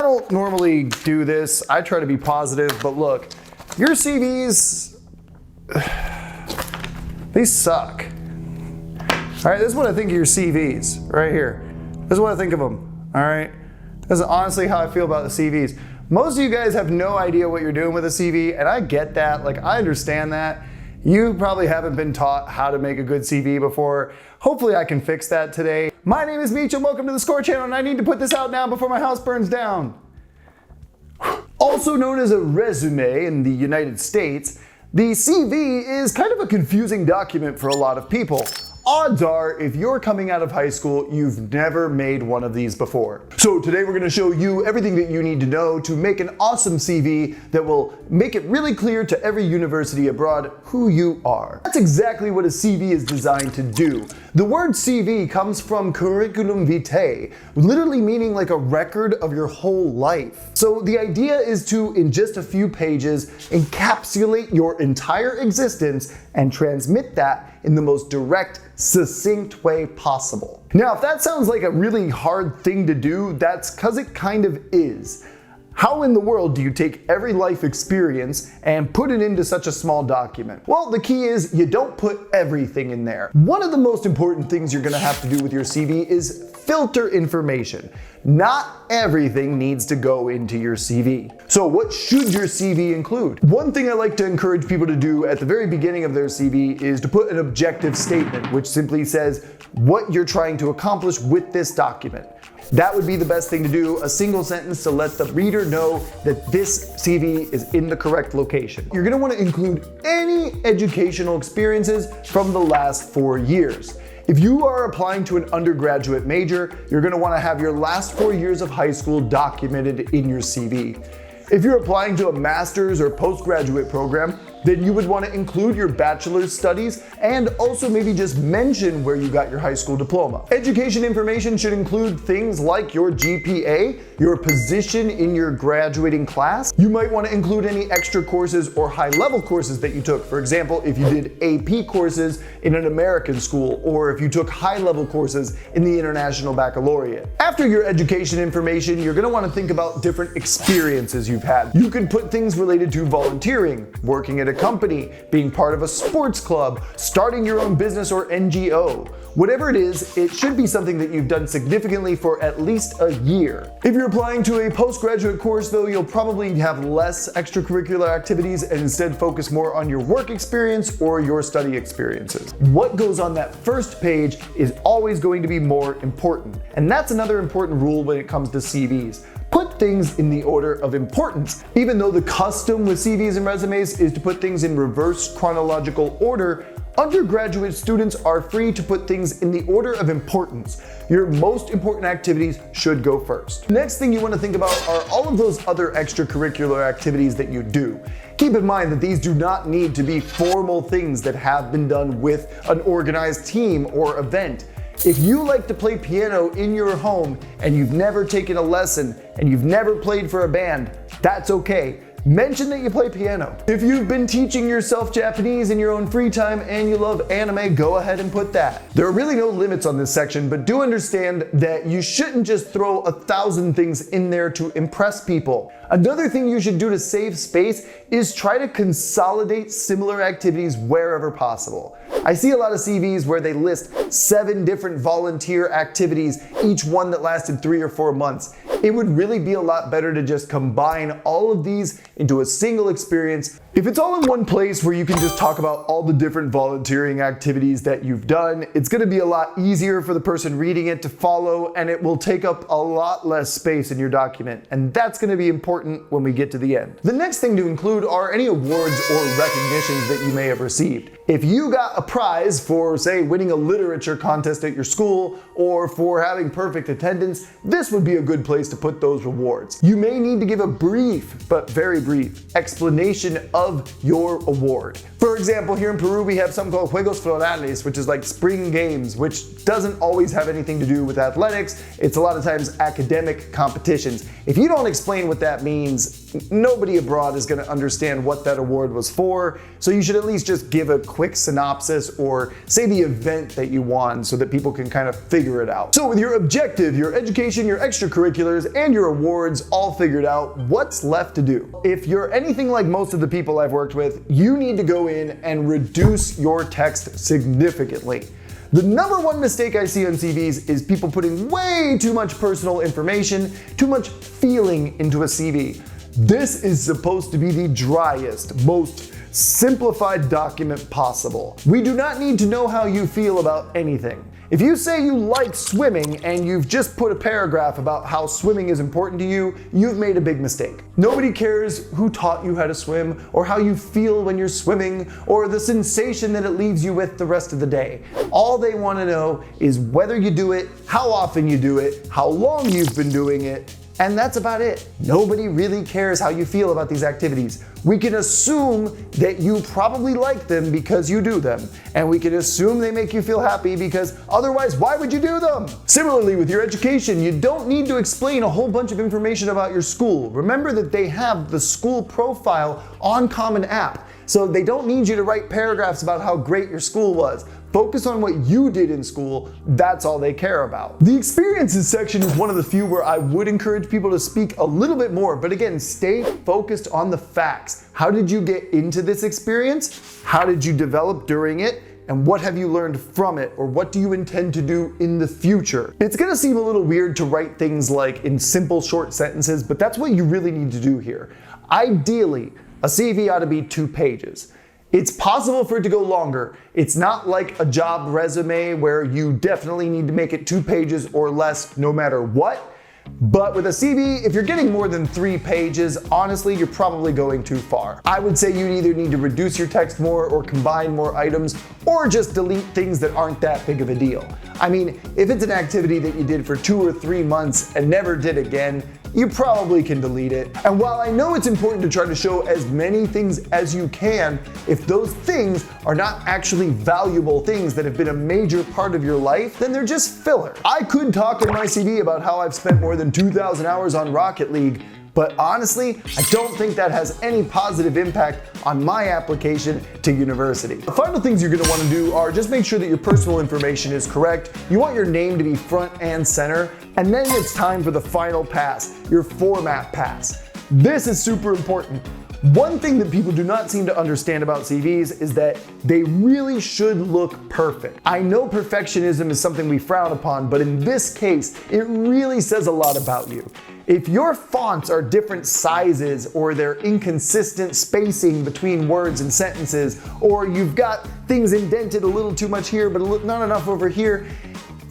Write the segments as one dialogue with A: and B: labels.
A: don't normally do this. I try to be positive, but look, your CVs, they suck. All right, this is what I think of your CVs right here. This is what I think of them, all right? This is honestly how I feel about the CVs. Most of you guys have no idea what you're doing with a CV, and I get that, like I understand that. You probably haven't been taught how to make a good CV before. Hopefully I can fix that today. My name is Meech and welcome to the Score Channel, and I need to put this out now before my house burns down. Also known as a resume in the United States, the CV is kind of a confusing document for a lot of people. Odds are, if you're coming out of high school, you've never made one of these before. So today we're going to show you everything that you need to know to make an awesome CV that will make it really clear to every university abroad who you are. That's exactly what a CV is designed to do. The word CV comes from curriculum vitae, literally meaning like a record of your whole life. So the idea is to, in just a few pages, encapsulate your entire existence and transmit that in the most direct, succinct way possible. Now, if that sounds like a really hard thing to do, that's because it kind of is. How in the world do you take every life experience and put it into such a small document? Well, the key is you don't put everything in there. One of the most important things you're gonna have to do with your CV is filter information. Not everything needs to go into your CV. So what should your CV include? One thing I like to encourage people to do at the very beginning of their CV is to put an objective statement, which simply says what you're trying to accomplish with this document. That would be the best thing to do, a single sentence to let the reader know that this CV is in the correct location. You're gonna wanna include any educational experiences from the last 4 years. If you are applying to an undergraduate major, you're gonna wanna have your last 4 years of high school documented in your CV. If you're applying to a master's or postgraduate program, then you would want to include your bachelor's studies and also maybe just mention where you got your high school diploma. Education information should include things like your GPA, your position in your graduating class. You might want to include any extra courses or high-level courses that you took. For example, if you did AP courses in an American school, or if you took high-level courses in the International Baccalaureate. After your education information, you're going to want to think about different experiences you've had. You could put things related to volunteering, working at a company, being part of a sports club, starting your own business or NGO. Whatever it is, it should be something that you've done significantly for at least a year. If you're applying to a postgraduate course though, you'll probably have less extracurricular activities and instead focus more on your work experience or your study experiences. What goes on that first page is always going to be more important. And that's another important rule when it comes to CVs. Put things in the order of importance. Even though the custom with CVs and resumes is to put things in reverse chronological order, undergraduate students are free to put things in the order of importance. Your most important activities should go first. Next thing you want to think about are all of those other extracurricular activities that you do. Keep in mind that these do not need to be formal things that have been done with an organized team or event. If you like to play piano in your home and you've never taken a lesson and you've never played for a band, that's okay. Mention that you play piano. If you've been teaching yourself Japanese in your own free time and you love anime, go ahead and put that. There are really no limits on this section, but do understand that you shouldn't just throw 1,000 things in there to impress people. Another thing you should do to save space is try to consolidate similar activities wherever possible. I see a lot of CVs where they list 7 different volunteer activities, each one that lasted 3 or 4 months. It would really be a lot better to just combine all of these into a single experience. If it's all in one place where you can just talk about all the different volunteering activities that you've done, it's going to be a lot easier for the person reading it to follow, and it will take up a lot less space in your document. And that's going to be important when we get to the end. The next thing to include are any awards or recognitions that you may have received. If you got a prize for, say, winning a literature contest at your school or for having perfect attendance, this would be a good place to put those rewards. You may need to give a brief, but very brief, explanation of your award. For example, here in Peru, we have something called Juegos Florales, which is like spring games, which doesn't always have anything to do with athletics. It's a lot of times academic competitions. If you don't explain what that means, nobody abroad is going to understand what that award was for. So you should at least just give a quick synopsis or say the event that you won so that people can kind of figure it out. So with your objective, your education, your extracurriculars, and your awards all figured out, what's left to do? If you're anything like most of the people I've worked with, you need to go in and reduce your text significantly. The number one mistake I see on CVs is people putting way too much personal information, too much feeling into a CV. This is supposed to be the driest, most simplified document possible. We do not need to know how you feel about anything. If you say you like swimming and you've just put a paragraph about how swimming is important to you, you've made a big mistake. Nobody cares who taught you how to swim, or how you feel when you're swimming, or the sensation that it leaves you with the rest of the day. All they want to know is whether you do it, how often you do it, how long you've been doing it, and that's about it. Nobody really cares how you feel about these activities. We can assume that you probably like them because you do them, and we can assume they make you feel happy because otherwise, why would you do them? Similarly, with your education, you don't need to explain a whole bunch of information about your school. Remember that they have the school profile on Common App, so they don't need you to write paragraphs about how great your school was. Focus on what you did in school, that's all they care about. The experiences section is one of the few where I would encourage people to speak a little bit more, but again, stay focused on the facts. How did you get into this experience? How did you develop during it? And what have you learned from it, or what do you intend to do in the future? It's gonna seem a little weird to write things like in simple short sentences, but that's what you really need to do here. Ideally, a CV ought to be 2 pages. It's possible for it to go longer. It's not like a job resume where you definitely need to make it 2 pages or less no matter what. But with a CV, if you're getting more than 3 pages, honestly, you're probably going too far. I would say you either need to reduce your text more or combine more items, or just delete things that aren't that big of a deal. I mean, if it's an activity that you did for 2 or 3 months and never did again, you probably can delete it. And while I know it's important to try to show as many things as you can, if those things are not actually valuable things that have been a major part of your life, then they're just filler. I could talk in my CV about how I've spent more than 2,000 hours on Rocket League, but honestly, I don't think that has any positive impact on my application to university. The final things you're gonna wanna do are just make sure that your personal information is correct. You want your name to be front and center, and then it's time for the final pass, your format pass. This is super important. One thing that people do not seem to understand about CVs is that they really should look perfect. I know perfectionism is something we frown upon, but in this case, it really says a lot about you. If your fonts are different sizes, or they're inconsistent spacing between words and sentences, or you've got things indented a little too much here but not enough over here,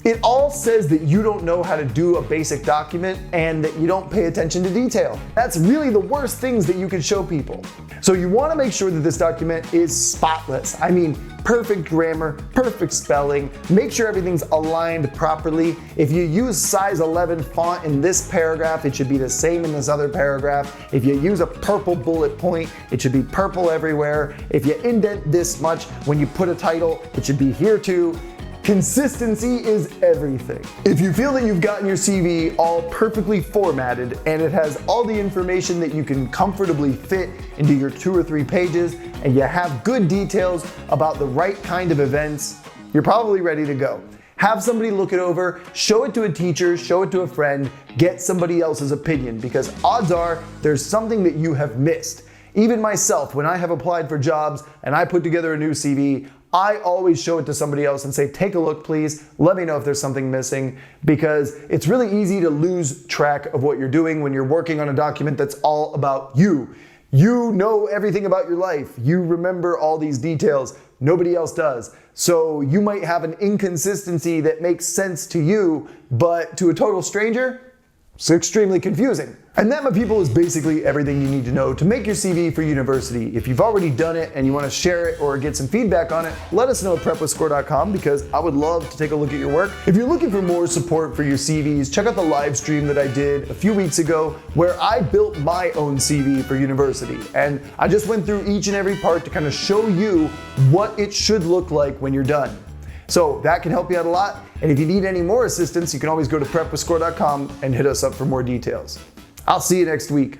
A: it all says that you don't know how to do a basic document and that you don't pay attention to detail. That's really the worst things that you can show people. So you want to make sure that this document is spotless. I mean, perfect grammar, perfect spelling, make sure everything's aligned properly. If you use size 11 font in this paragraph, it should be the same in this other paragraph. If you use a purple bullet point, it should be purple everywhere. If you indent this much when you put a title, it should be here too. Consistency is everything. If you feel that you've gotten your CV all perfectly formatted and it has all the information that you can comfortably fit into your 2 or 3 pages, and you have good details about the right kind of events, you're probably ready to go. Have somebody look it over, show it to a teacher, show it to a friend, get somebody else's opinion, because odds are there's something that you have missed. Even myself, when I have applied for jobs and I put together a new CV, I always show it to somebody else and say, take a look please, let me know if there's something missing, because it's really easy to lose track of what you're doing when you're working on a document that's all about you. You know everything about your life. You remember all these details. Nobody else does. So you might have an inconsistency that makes sense to you, but to a total stranger, It's extremely confusing. And that, my people, is basically everything you need to know to make your CV for university. If you've already done it and you want to share it or get some feedback on it, let us know at prepwithscore.com because I would love to take a look at your work. If you're looking for more support for your CVs, check out the live stream that I did a few weeks ago where I built my own CV for university. And I just went through each and every part to kind of show you what it should look like when you're done. So that can help you out a lot. And if you need any more assistance, you can always go to prepwithscore.com and hit us up for more details. I'll see you next week.